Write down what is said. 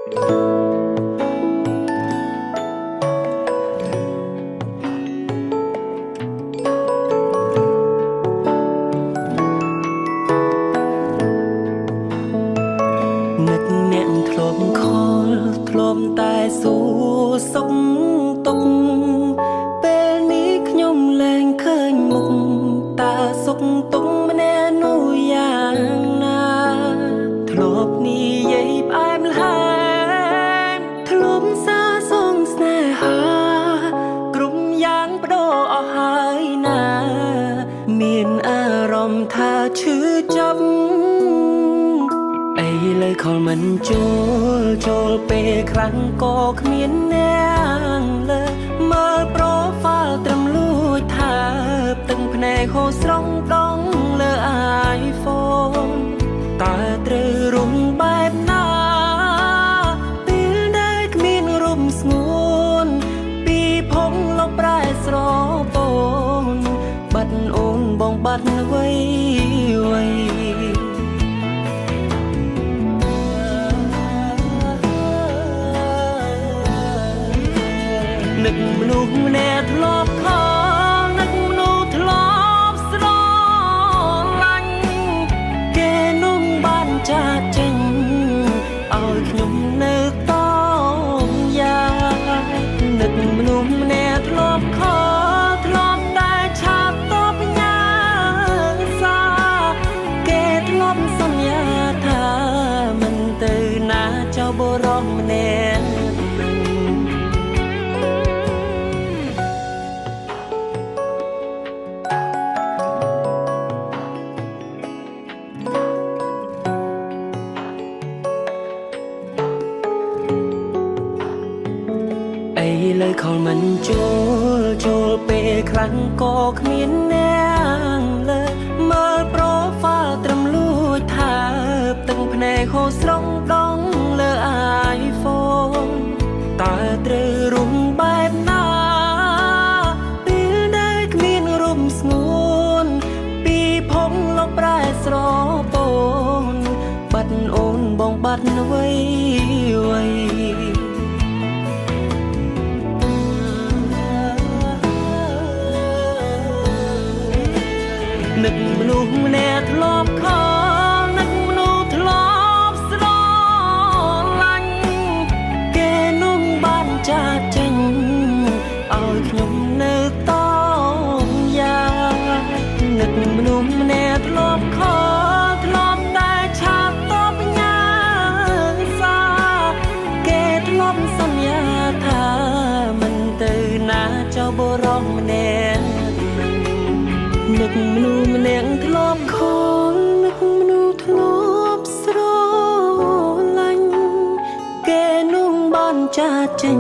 នឹកអ្នកធ្លាប់ខលធ្លាប់តែសួរសុខទុក្ខពេលនេះខ្ញុំលែងឃើញមុខតើសុខទុក្ខម្នាក់នោះយ៉ាងណាធ្លាប់និយាយផ្អែមល្ហែមធ្លាប់សារសងស្នេហាគ្រប់យ៉ាងបដូរអស់ហើយណាមានអារម្មណ៍ថាឈឺចាប់ឥឡូវខលមិនចូលពេលខ្លាំងក៏គ្មានអ្នកលើមើលប្រូហ្វាល់ត្រឹមលួចថាទឹកភ្នែកហូរស្រង់ដងលើ iPhone តើត្រូវរំបែបណាពេលដែលគ្មានរូបស្ងួនពីភពលោកប្រែស្រពូនបាត់អូនបងបាត់អ្វីនឹកមនុស្សម្នាក់ធ្លាប់ខលនឹកមនុស្សធ្លាប់ស្រឡាញ់គេនោះបានចាកចេញឲ្យខ្ញុំនៅតយ៉ាងនឹកមនុស្សម្នាក់ធ្លាប់ខលធ្លាប់តែឆាតតបញ៉ាសាគេធ្លាប់សន្យាថាមិនទៅណាចោលបុរសម្នាក់ឥឡូវខលមិនចូលពេលខ្លាំងក៏គ្មានអ្នកលើមើលប្រូហ្វាល់ត្រឹមលួចថាទឹកភ្នែកហូរស្រង់ដងលើ iPhone តើត្រូវរំបែបណាពេលដែលគ្មានរូបស្ងួនពីភពលោកប្រែស្រពូនបាត់អូនបងបាត់អ្វីនឹកមនុស្សម្នាក់ធ្លាប់ខលនឹកមនុស្សធ្លាប់ស្រឡាញ់គេនោះបានចាកចេញឲ្យខ្ញុំនៅតយ៉ាងនឹកមនុស្សម្នាក់ធ្លាប់ខលធ្លាប់តែឆាតតបញ៉ាសាគេធ្លាប់សន្យាថាមិនទៅណាចោលបុរសម្នាក់នឹកមនុស្សម្នាក់ធ្លាប់ខលនឹកមនុស្សធ្លាប់ស្រឡាញ់គេនោះបានចាកចេញ